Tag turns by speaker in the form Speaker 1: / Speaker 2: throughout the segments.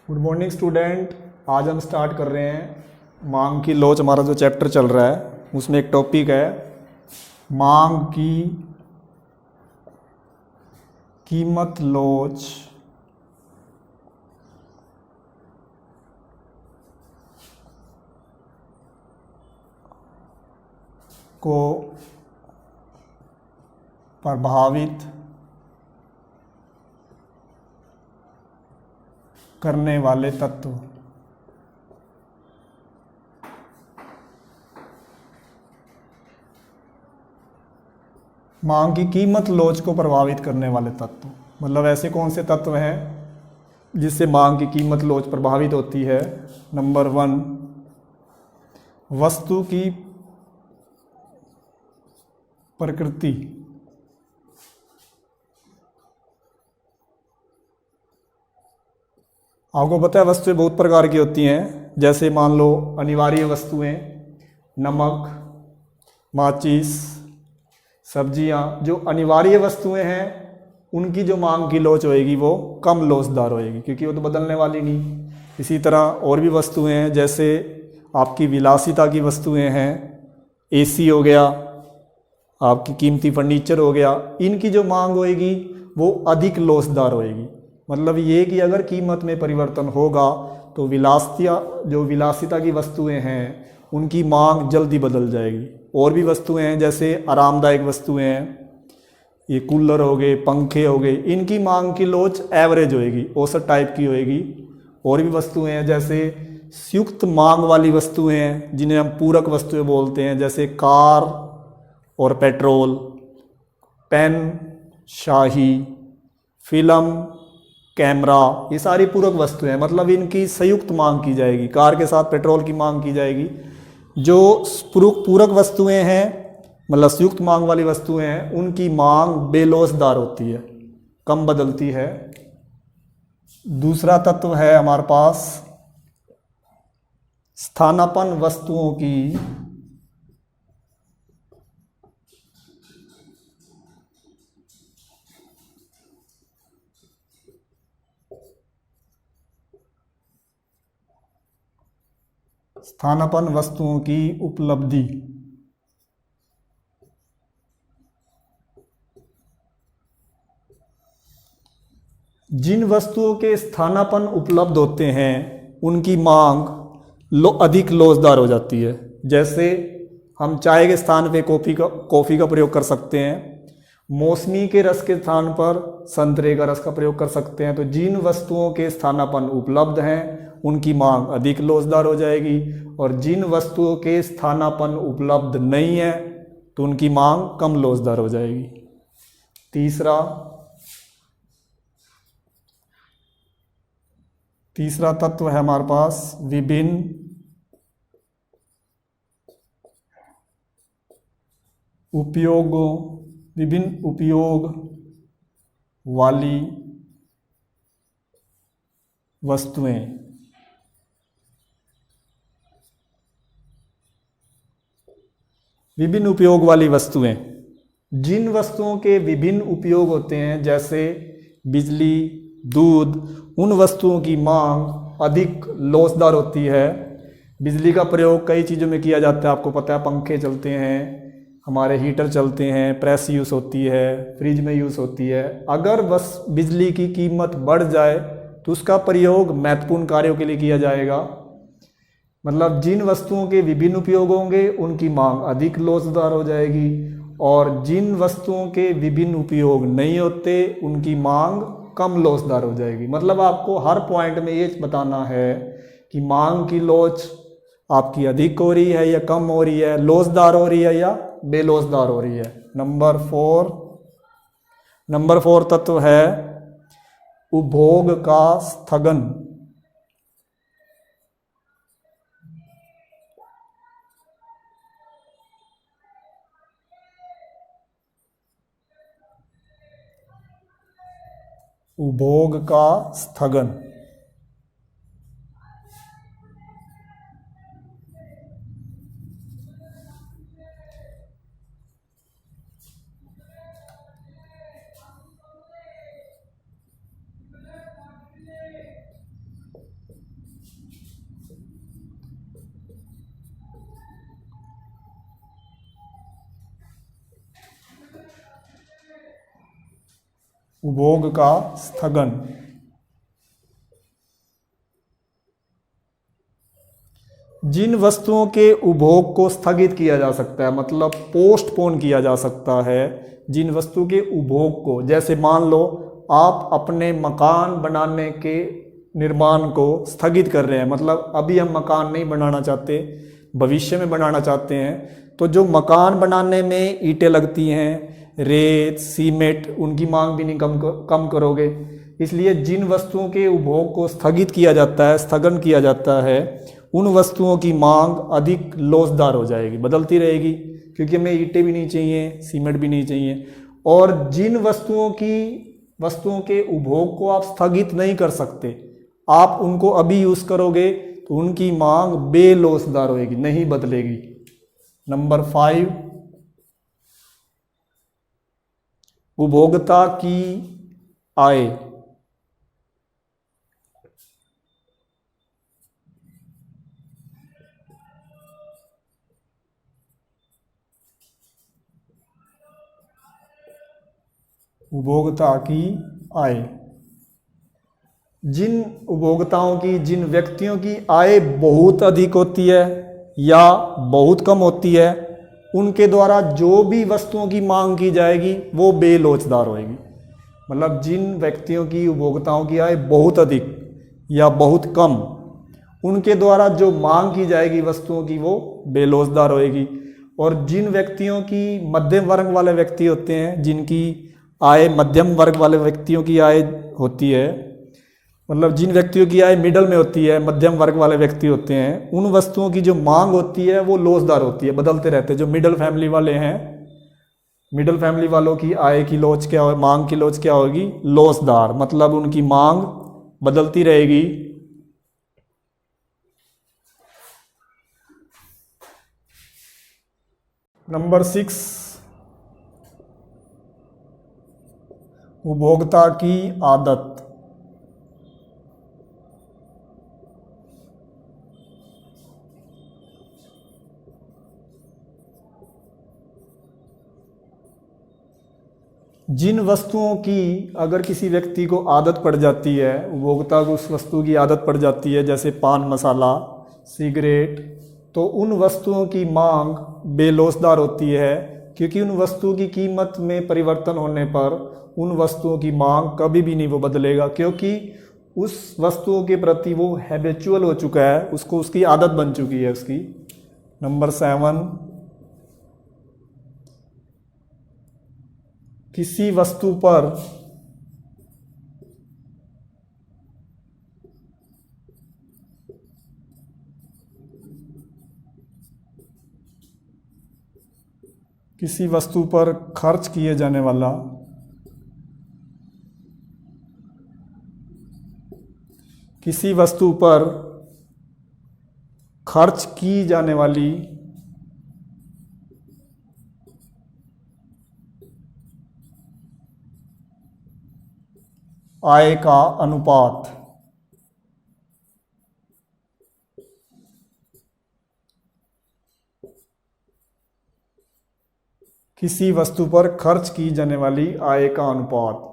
Speaker 1: Good morning student. आज हम start कर रहे हैं मांग की लोच। हमारा जो चैप्टर चल रहा है उसमें एक टॉपिक है मांग की कीमत लोच को प्रभावित करने वाले तत्व। मांग की कीमत लोच को प्रभावित करने वाले तत्व मतलब ऐसे कौन से तत्व हैं जिससे मांग की कीमत लोच प्रभावित होती है। नंबर 1, वस्तु की प्रकृति। आपको पता है वस्तुएं बहुत प्रकार की होती हैं, जैसे मान लो अनिवार्य वस्तुएं, नमक, माचिस, सब्जियां। जो अनिवार्य वस्तुएं हैं उनकी जो मांग की लोच होएगी वो कम लोचदार होएगी, क्योंकि वो तो बदलने वाली नहीं। इसी तरह और भी वस्तुएं हैं, जैसे आपकी विलासिता की वस्तुएं हैं, एसी हो गया, आपकी कीमती फर्नीचर हो गया, इनकी जो मांग होएगी वो अधिक लोचदार होएगी। मतलब ये कि अगर कीमत में परिवर्तन होगा तो विलासिता की वस्तुएं हैं उनकी मांग जल्दी बदल जाएगी। और भी वस्तुएं हैं जैसे आरामदायक वस्तुएं हैं, ये कूलर हो गए, पंखे हो गए, इनकी मांग की लोच एवरेज होएगी, औसत टाइप की होएगी। और भी वस्तुएं हैं जैसे संयुक्त मांग वाली वस्तुएं हैं जिन्हें हम पूरक वस्तुएं बोलते हैं, जैसे कार और पेट्रोल, पेन, शाही, फिल्म, कैमरा, ये सारी पूरक वस्तुएं हैं। मतलब इनकी संयुक्त मांग की जाएगी, कार के साथ पेट्रोल की मांग की जाएगी। जो पूरक वस्तुएं हैं मतलब संयुक्त मांग वाली वस्तुएं हैं उनकी मांग बेलोचदार होती है, कम बदलती है। दूसरा तत्व है हमारे पास स्थानापन्न वस्तुओं की उपलब्धि। जिन वस्तुओं के स्थानापन्न उपलब्ध होते हैं उनकी मांग अधिक लोचदार हो जाती है। जैसे हम चाय के स्थान पे कॉफ़ी का प्रयोग कर सकते हैं, मौसमी के रस के स्थान पर संतरे का रस का प्रयोग कर सकते हैं। तो जिन वस्तुओं के स्थानापन्न उपलब्ध हैं उनकी मांग अधिक लोचदार हो जाएगी, और जिन वस्तुओं के स्थानापन्न उपलब्ध नहीं है तो उनकी मांग कम लोचदार हो जाएगी। तीसरा तत्व है हमारे पास विभिन्न उपयोग वाली वस्तुएं। विभिन्न उपयोग वाली वस्तुएं, जिन वस्तुओं के विभिन्न उपयोग होते हैं जैसे बिजली, दूध, उन वस्तुओं की मांग अधिक लोचदार होती है। बिजली का प्रयोग कई चीज़ों में किया जाता है, आपको पता है, पंखे चलते हैं, हमारे हीटर चलते हैं, प्रेस यूज़ होती है, फ्रिज में यूज़ होती है। अगर बस बिजली की कीमत बढ़ जाए तो उसका प्रयोग महत्वपूर्ण कार्यों के लिए किया जाएगा। मतलब जिन वस्तुओं के विभिन्न उपयोग होंगे उनकी मांग अधिक लोचदार हो जाएगी, और जिन वस्तुओं के विभिन्न उपयोग नहीं होते उनकी मांग कम लोचदार हो जाएगी। मतलब आपको हर पॉइंट में ये बताना है कि मांग की लोच आपकी अधिक हो रही है या कम हो रही है, लोचदार हो रही है या बेलोचदार हो रही है। नंबर 4 तत्व है उपभोग का स्थगन। उपभोग का स्थगन उपभोग का स्थगन। जिन वस्तुओं के उपभोग को स्थगित किया जा सकता है, मतलब पोस्टपोन किया जा सकता है, जिन वस्तु के उपभोग को, जैसे मान लो आप अपने मकान बनाने के निर्माण को स्थगित कर रहे हैं, मतलब अभी हम मकान नहीं बनाना चाहते, भविष्य में बनाना चाहते हैं, तो जो मकान बनाने में ईंटें लगती हैं, रेत, सीमेंट, उनकी मांग भी नहीं कम करोगे। इसलिए जिन वस्तुओं के उपभोग को स्थगित किया जाता है, स्थगन किया जाता है, उन वस्तुओं की मांग अधिक लोचदार हो जाएगी, बदलती रहेगी, क्योंकि हमें ईंटें भी नहीं चाहिए, सीमेंट भी नहीं चाहिए। और जिन वस्तुओं के उपभोग को आप स्थगित नहीं कर सकते, आप उनको अभी यूज करोगे तो उनकी मांग बेलोचदार होगी, नहीं बदलेगी। नंबर 5, उपभोक्ता की आय। उपभोक्ता की आय, जिन उपभोक्ताओं की, जिन व्यक्तियों की आय बहुत अधिक होती है या बहुत कम होती है, उनके द्वारा जो भी वस्तुओं की मांग की जाएगी वो बेलोचदार होएगी। मतलब जिन व्यक्तियों की, उपभोक्ताओं की आय बहुत अधिक या बहुत कम, उनके द्वारा जो मांग की जाएगी वस्तुओं की वो बेलोचदार होएगी। और जिन व्यक्तियों की, मध्यम वर्ग वाले व्यक्ति होते हैं, जिनकी आय, मध्यम वर्ग वाले व्यक्तियों की आय होती है, मतलब जिन व्यक्तियों की आय मिडल में होती है, मध्यम वर्ग वाले व्यक्ति होते हैं, उन वस्तुओं की जो मांग होती है वो लोचदार होती है, बदलते रहते हैं। जो मिडिल फैमिली वाले हैं, मिडिल फैमिली वालों की आय की लोच क्या हो, मांग की लोच क्या होगी, लोचदार, मतलब उनकी मांग बदलती रहेगी। नंबर 6, उपभोक्ता की आदत। जिन वस्तुओं की अगर किसी व्यक्ति को आदत पड़ जाती है, उपभोक्ता को उस वस्तु की आदत पड़ जाती है, जैसे पान मसाला, सिगरेट, तो उन वस्तुओं की मांग बेलोचदार होती है, क्योंकि उन वस्तुओं की कीमत में परिवर्तन होने पर उन वस्तुओं की मांग कभी भी नहीं वो बदलेगा, क्योंकि उस वस्तुओं के प्रति वो हैबिचुअल हो चुका है, उसको उसकी आदत बन चुकी है उसकी। नंबर 7, किसी वस्तु पर खर्च किए जाने वाला, किसी वस्तु पर खर्च की जाने वाली आय का अनुपात। किसी वस्तु पर खर्च की जाने वाली आय का अनुपात।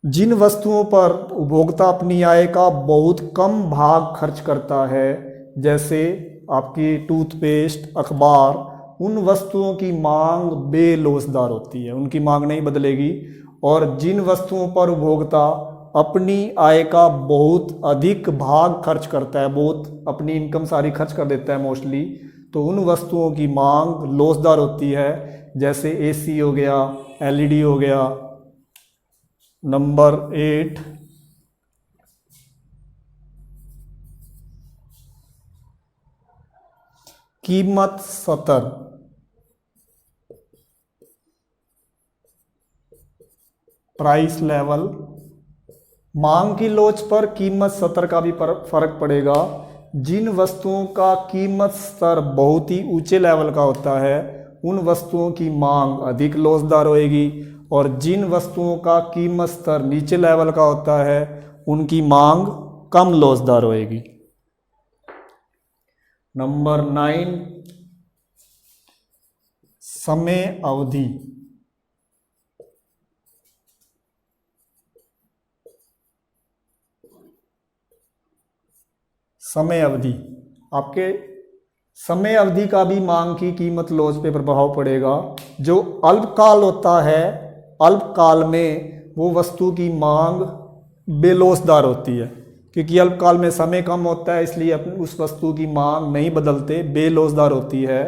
Speaker 1: जिन वस्तुओं पर उपभोक्ता अपनी आय का बहुत कम भाग खर्च करता है, जैसे आपकी टूथपेस्ट, अखबार, उन वस्तुओं की मांग बेलोचदार होती है, उनकी मांग नहीं बदलेगी। और जिन वस्तुओं पर उपभोक्ता अपनी आय का बहुत अधिक भाग खर्च करता है, बहुत अपनी इनकम सारी खर्च कर देता है मोस्टली, तो उन वस्तुओं की मांग लोचदार होती है, जैसे एसी हो गया, एलईडी हो गया। नंबर 8, कीमत स्तर। प्राइस लेवल, मांग की लोच पर कीमत स्तर का भी फर्क पड़ेगा। जिन वस्तुओं का कीमत स्तर बहुत ही ऊंचे लेवल का होता है, उन वस्तुओं की मांग अधिक लोचदार होएगी, और जिन वस्तुओं का कीमत स्तर नीचे लेवल का होता है, उनकी मांग कम लोचदार होएगी। नंबर 9, समय अवधि। समय अवधि, आपके समय अवधि का भी मांग की कीमत लोच पे प्रभाव पड़ेगा। जो अल्पकाल होता है, अल्पकाल में वो वस्तु की मांग बेलोचदार होती है, क्योंकि अल्पकाल में समय कम होता है, इसलिए अपनी उस वस्तु की मांग नहीं बदलते, बेलोचदार होती है।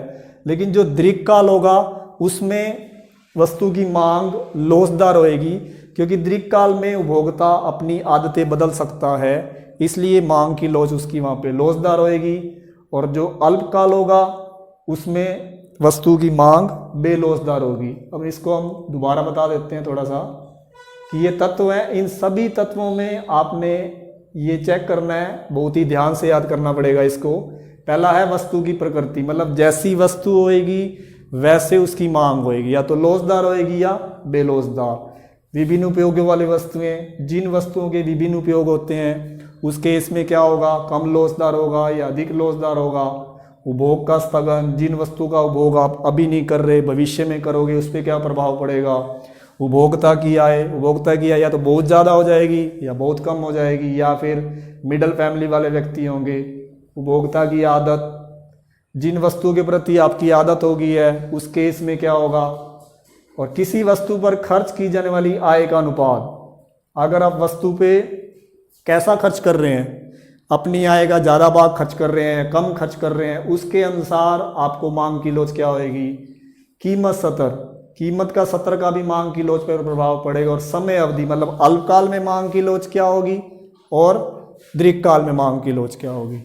Speaker 1: लेकिन जो दीर्घकाल होगा उसमें वस्तु की मांग लोचदार होएगी, क्योंकि दीर्घकाल में उपभोक्ता अपनी आदतें बदल सकता है, इसलिए मांग की लोच उसकी वहाँ पे लोचदार होएगी। और जो अल्पकाल होगा उसमें वस्तु की मांग बेलोचदार होगी। अब इसको हम दोबारा बता देते हैं थोड़ा सा कि ये तत्व हैं, इन सभी तत्वों में आपने ये चेक करना है, बहुत ही ध्यान से याद करना पड़ेगा इसको। पहला है वस्तु की प्रकृति, मतलब जैसी वस्तु होएगी वैसे उसकी मांग होएगी, या तो लोचदार होएगी या बेलोचदार। विभिन्न उपयोगों वाली वस्तुएं, जिन वस्तुओं के विभिन्न उपयोग होते हैं उस केस में क्या होगा, कम लोचदार होगा या अधिक लोचदार होगा। उपभोग का स्थगन, जिन वस्तु का उपभोग आप अभी नहीं कर रहे भविष्य में करोगे उस पर क्या प्रभाव पड़ेगा। उपभोक्ता की आय या तो बहुत ज़्यादा हो जाएगी या बहुत कम हो जाएगी, या फिर मिडिल फैमिली वाले व्यक्ति होंगे। उपभोक्ता की आदत, जिन वस्तुओं के प्रति आपकी आदत होगी है उस केस में क्या होगा। और किसी वस्तु पर खर्च की जाने वाली आय का अनुपात, अगर आप वस्तु पे कैसा खर्च कर रहे हैं, अपनी आय का ज़्यादा भाग खर्च कर रहे हैं, कम खर्च कर रहे हैं, उसके अनुसार आपको मांग की लोच क्या होएगी। कीमत सत्र, कीमत का सत्र का भी मांग की लोच पर प्रभाव पड़ेगा। और समय अवधि, मतलब अल्पकाल में मांग की लोच क्या होगी और दीर्घकाल में मांग की लोच क्या होगी।